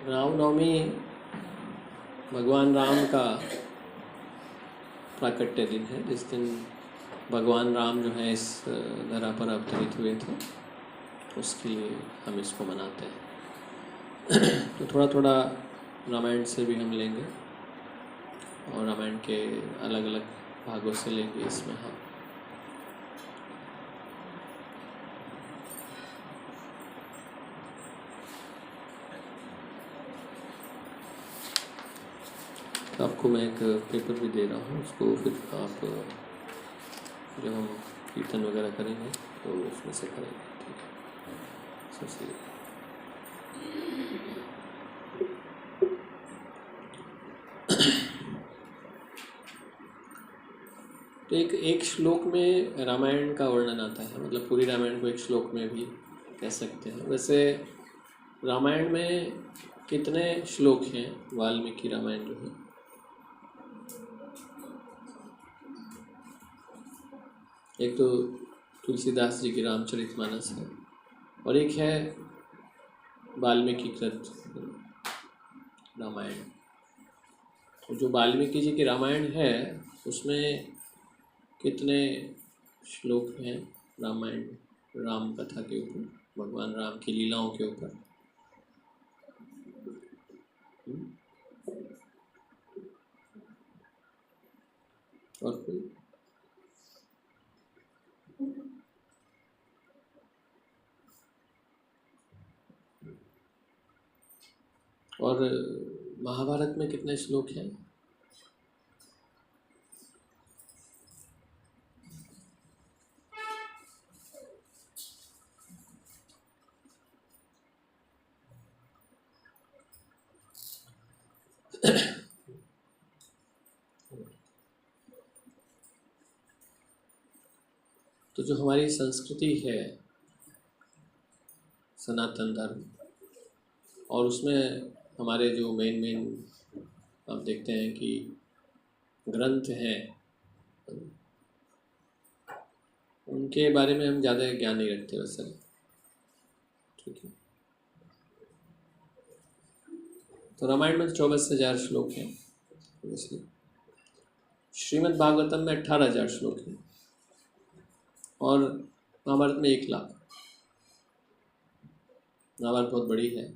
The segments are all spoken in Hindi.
रामनवमी भगवान राम का प्राकट्य दिन है, जिस दिन भगवान राम जो है इस धरा पर अवतरित हुए थे, उसके लिए हम इसको मनाते हैं। तो थोड़ा थोड़ा रामायण से भी हम लेंगे और रामायण के अलग अलग भागों से लेंगे इसमें हम। तो आपको मैं एक पेपर भी दे रहा हूँ, उसको फिर आप जब हम कीर्तन वगैरह करेंगे तो उसमें से करेंगे, ठीक है। सबसे तो एक श्लोक में रामायण का वर्णन आता है, मतलब पूरी रामायण को एक श्लोक में भी कह सकते हैं। वैसे रामायण में कितने श्लोक हैं? वाल्मीकि रामायण जो है, एक तो तुलसीदास जी की रामचरितमानस है और एक है वाल्मीकि कृत रामायण। तो जो वाल्मीकि जी की रामायण है उसमें कितने श्लोक हैं रामायण राम कथा के ऊपर, भगवान राम की लीलाओं के ऊपर? और कोई? और महाभारत में कितने श्लोक हैं? तो जो हमारी संस्कृति है सनातन धर्म, और उसमें हमारे जो मेन आप देखते हैं कि ग्रंथ हैं, उनके बारे में हम ज़्यादा ज्ञान नहीं रखते वैसे, ठीक है। तो रामायण में 24,000 श्लोक हैं, इसलिए श्रीमद् भागवतम में 18,000 श्लोक हैं और महाभारत में 1,00,000। महाभारत बहुत बड़ी है,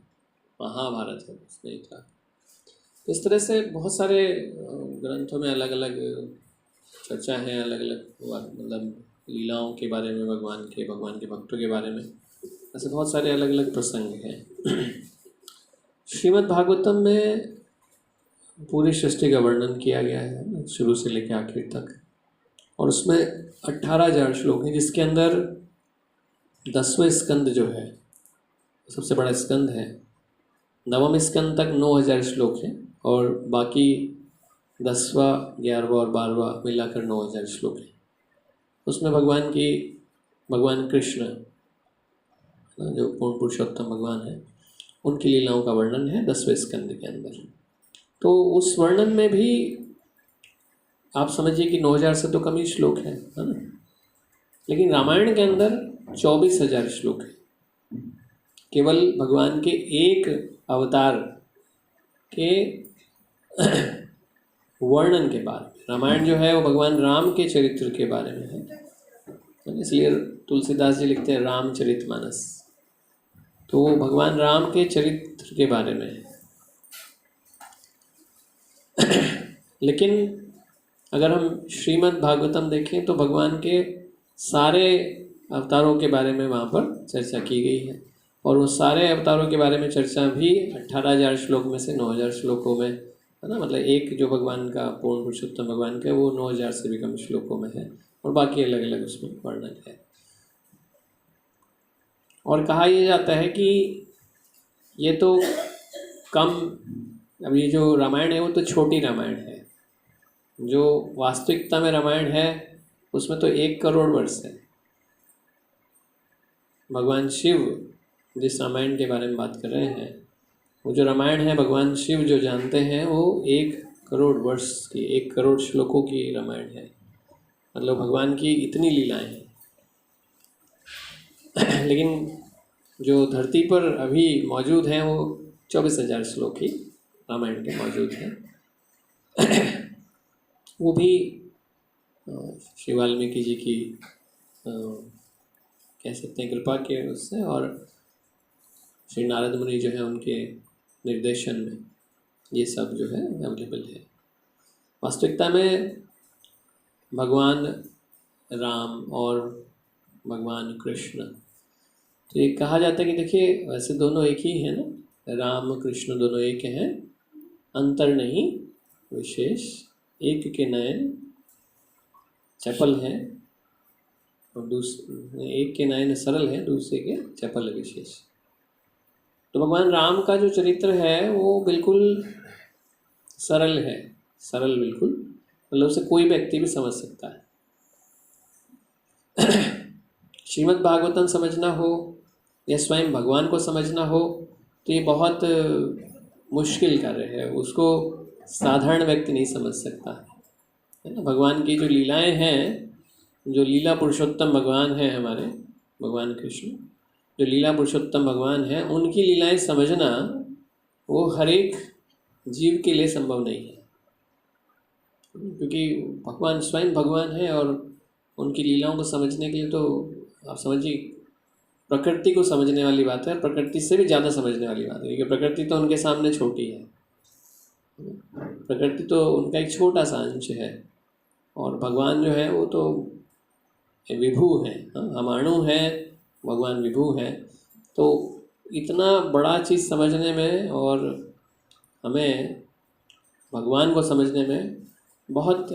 महाभारत है उसमें 1,00,000। तो इस तरह से बहुत सारे ग्रंथों में अलग अलग चर्चा है, अलग अलग मतलब लीलाओं के बारे में, भगवान के भक्तों के बारे में, ऐसे बहुत सारे अलग अलग प्रसंग हैं। श्रीमद् भागवतम में पूरी सृष्टि का वर्णन किया गया है शुरू से लेकर आखिर तक, और उसमें 18,000 श्लोक हैं, जिसके अंदर 10वें स्कंद जो है सबसे बड़ा स्कंद है। 9वें स्कंद तक 9,000 श्लोक हैं और बाकी 10वां, 11वां और 12वां मिलाकर 9,000 श्लोक हैं। उसमें भगवान कृष्ण जो पूर्ण पुरुषोत्तम भगवान है, उनकी लीलाओं का वर्णन है 10वें स्कंद के अंदर। तो उस वर्णन में भी आप समझिए कि 9,000 से तो कम ही श्लोक है ना। लेकिन रामायण के अंदर 24,000 श्लोक है, केवल भगवान के एक अवतार के वर्णन के बारे में। रामायण जो है वो भगवान राम के चरित्र के बारे में है, इसलिए तुलसीदास जी लिखते हैं रामचरितमानस। तो वो भगवान राम के चरित्र के बारे में है। लेकिन अगर हम श्रीमद् भागवतम देखें तो भगवान के सारे अवतारों के बारे में वहाँ पर चर्चा की गई है, और वो सारे अवतारों के बारे में चर्चा भी 18,000 श्लोक में से 9,000 श्लोकों में है ना। मतलब एक जो भगवान का पूर्ण पुरुषोत्तम भगवान का वो 9,000 से भी कम श्लोकों में है, और बाकी अलग अलग उसमें वर्णन है। और कहा यह जाता है कि ये तो कम, अब ये जो रामायण है वो तो छोटी रामायण है, जो वास्तविकता में रामायण है उसमें तो 1 करोड़ वर्ष है। भगवान शिव जिस रामायण के बारे में बात कर रहे हैं, वो जो रामायण है भगवान शिव जो जानते हैं वो 1 करोड़ वर्ष की, 1 करोड़ श्लोकों की रामायण है। मतलब भगवान की इतनी लीलाएं हैं। लेकिन जो धरती पर अभी मौजूद हैं वो 24,000 श्लोक ही रामायण के मौजूद हैं। वो भी श्री वाल्मीकि जी की कह सकते हैं कृपा के उससे, और श्री नारद मुनि जो है उनके निर्देशन में ये सब जो है अवेलेबल है। वास्तविकता में भगवान राम और भगवान कृष्ण, तो ये कहा जाता है कि देखिए वैसे दोनों एक ही है ना, राम कृष्ण दोनों एक हैं, अंतर नहीं विशेष, एक के नयन चपल है और दूसरे, एक के नयन सरल है, दूसरे के चपल विशेष। तो भगवान राम का जो चरित्र है वो बिल्कुल सरल है, सरल बिल्कुल, मतलब उसे कोई व्यक्ति भी समझ सकता है। श्रीमद् भागवतम समझना हो या स्वयं भगवान को समझना हो तो ये बहुत मुश्किल कार्य है, उसको साधारण व्यक्ति नहीं समझ सकता है ना। भगवान की जो लीलाएं हैं, जो लीला पुरुषोत्तम भगवान हैं हमारे भगवान कृष्ण, जो लीला पुरुषोत्तम भगवान हैं, उनकी लीलाएं समझना वो हर एक जीव के लिए संभव नहीं है, क्योंकि भगवान स्वयं भगवान है और उनकी लीलाओं को समझने के लिए तो आप समझिए प्रकृति को समझने वाली बात है, प्रकृति से भी ज़्यादा समझने वाली बात है, क्योंकि प्रकृति तो उनके सामने छोटी है, प्रकृति तो उनका एक छोटा सा अंश है, और भगवान जो है वो तो विभु है, हम अणु हैं, भगवान विभु है। तो इतना बड़ा चीज़ समझने में और हमें भगवान को समझने में बहुत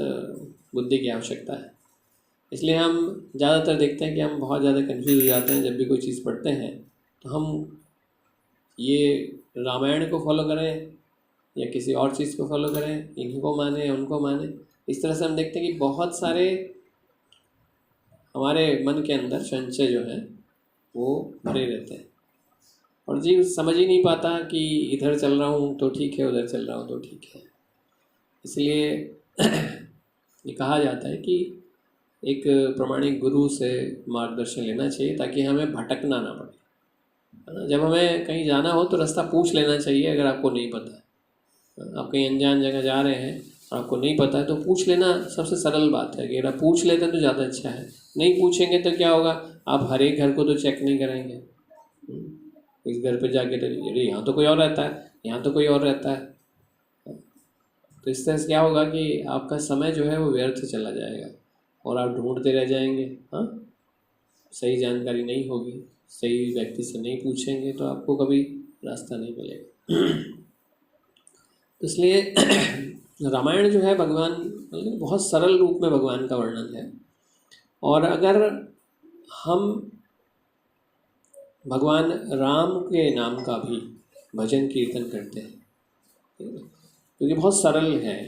बुद्धि की आवश्यकता है। इसलिए हम ज़्यादातर देखते हैं कि हम बहुत ज़्यादा कंफ्यूज हो जाते हैं जब भी कोई चीज़ पढ़ते हैं, तो हम ये रामायण को फॉलो करें या किसी और चीज़ को फॉलो करें, इनको माने या उनको माने। इस तरह से हम देखते हैं कि बहुत सारे हमारे मन के अंदर संशय जो है वो भरे रहते हैं, और जीव समझ ही नहीं पाता कि इधर चल रहा हूँ तो ठीक है, उधर चल रहा हूँ तो ठीक है। इसलिए ये कहा जाता है कि एक प्रामाणिक गुरु से मार्गदर्शन लेना चाहिए ताकि हमें भटकना ना पड़े, है ना। जब हमें कहीं जाना हो तो रास्ता पूछ लेना चाहिए, अगर आपको नहीं पता है, आप कहीं अनजान जगह जा रहे हैं और आपको नहीं पता है तो पूछ लेना सबसे सरल बात है, कि अगर पूछ लेते हैं तो ज़्यादा अच्छा है। नहीं पूछेंगे तो क्या होगा, आप हर एक घर को तो चेक नहीं करेंगे, इस घर पे जाके तो अरे यहाँ तो कोई और रहता है, यहाँ तो कोई और रहता है, तो इस तरह से क्या होगा कि आपका समय जो है वो व्यर्थ चला जाएगा और आप ढूंढते रह जाएंगे। हाँ, सही जानकारी नहीं होगी, सही व्यक्ति से नहीं पूछेंगे तो आपको कभी रास्ता नहीं मिलेगा। तो इसलिए रामायण जो है भगवान बहुत सरल रूप में भगवान का वर्णन है, और अगर हम भगवान राम के नाम का भी भजन कीर्तन करते हैं, क्योंकि बहुत सरल है।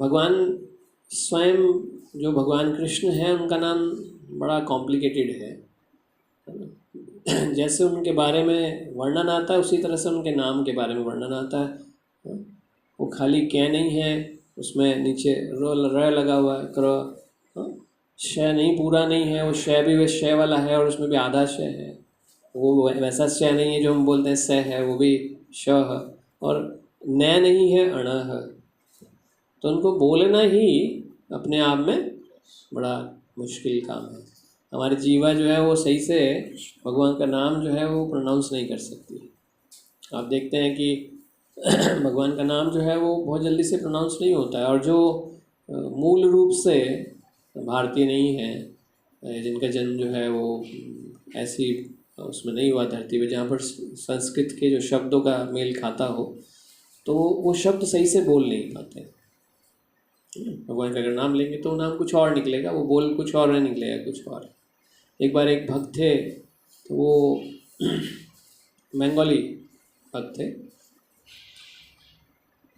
भगवान स्वयं जो भगवान कृष्ण हैं उनका नाम बड़ा कॉम्प्लिकेटेड है, जैसे उनके बारे में वर्णन आता है उसी तरह से उनके नाम के बारे में वर्णन आता है। वो खाली कै नहीं है, उसमें नीचे र लगा हुआ है, क्र, शय नहीं, पूरा नहीं है, वो शय भी वे शय वाला है और उसमें भी आधा शय है, वो वैसा शय नहीं है जो हम बोलते हैं स है, वो भी श है, और न नहीं है, अण है। तो उनको बोलना ही अपने आप में बड़ा मुश्किल काम है। हमारी जीवा जो है वो सही से भगवान का नाम जो है वो प्रोनाउंस नहीं कर सकती। आप देखते हैं कि भगवान का नाम जो है वो बहुत जल्दी से प्रोनाउंस नहीं होता है, और जो मूल रूप से भारतीय नहीं है, जिनका जन्म जो है वो ऐसी उसमें नहीं हुआ धरती पे जहाँ पर संस्कृत के जो शब्दों का मेल खाता हो, तो वो शब्द सही से बोल नहीं पाते। भगवान का अगर नाम लेंगे तो नाम कुछ और निकलेगा, वो बोल कुछ और नहीं निकलेगा, कुछ और। एक बार एक भक्त थे, तो वो बंगाली भक्त थे,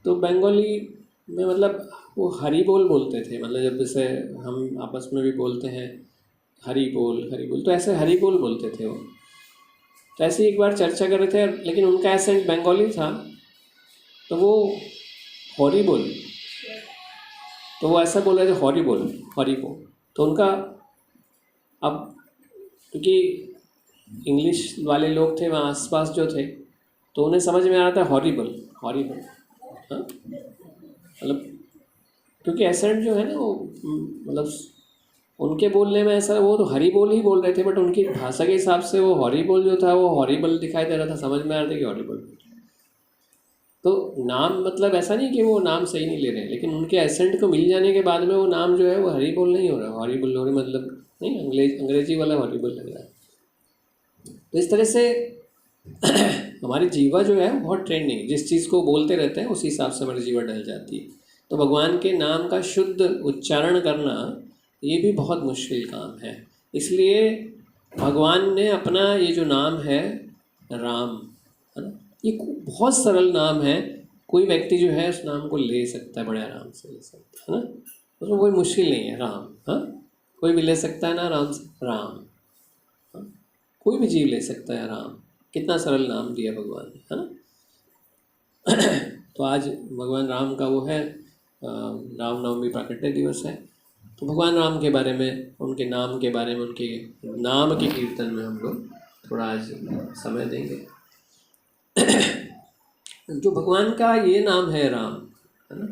तो बंगाली में मतलब वो हरि बोल बोलते थे, मतलब जब जैसे हम आपस में भी बोलते हैं हरि बोल, तो ऐसे हरि बोल बोलते थे वो। तो ऐसे एक बार चर्चा कर रहे थे, लेकिन उनका एसेंट बंगाली था, तो वो हॉरिबोल, तो वो ऐसा बोल रहे थे हॉरिबोल। तो उनका, अब क्योंकि इंग्लिश वाले लोग थे वहाँ आसपास जो थे, तो उन्हें समझ में आ रहा था हॉरिबल, हॉरिबल, हाँ, मतलब क्योंकि एसेंट जो है ना वो मतलब उनके बोलने में ऐसा, वो तो हरी बोल ही बोल रहे थे, बट उनकी भाषा के हिसाब से वो हॉरिबल जो था वो हॉरिबल दिखाई दे रहा था, समझ में आ रहा था कि हॉरिबल। तो नाम मतलब ऐसा नहीं कि वो नाम सही नहीं ले रहे हैं, लेकिन उनके एसेंट को मिल जाने के बाद में वो नाम जो है वो हॉरिबल नहीं हो रहा, हॉरिबल हो रही मतलब नहीं, अंग्रेजी वाला हॉरिबल लग रहा है। तो इस तरह से हमारी जीवा जो है बहुत ट्रेंडिंग है, जिस चीज़ को बोलते रहते हैं उसी हिसाब से हमारी जीवा ढल जाती है। तो भगवान के नाम का शुद्ध उच्चारण करना ये भी बहुत मुश्किल काम है। इसलिए भगवान ने अपना ये जो नाम है राम, है ना, ये बहुत सरल नाम है, कोई व्यक्ति जो है उस नाम को ले सकता है, बड़े आराम से ले सकता है ना, उसमें कोई मुश्किल नहीं है। राम, हाँ, कोई भी ले सकता है ना आराम से, राम, हाँ? कोई भी जीव ले सकता है राम, कितना सरल नाम दिया भगवान ने, है ना। तो आज भगवान राम का वो है रामनवमी प्राकट्य दिवस है, तो भगवान राम के बारे में, उनके नाम के बारे में, उनके नाम के कीर्तन में हम लोग थोड़ा आज समय देंगे। जो भगवान का ये नाम है राम, है ना,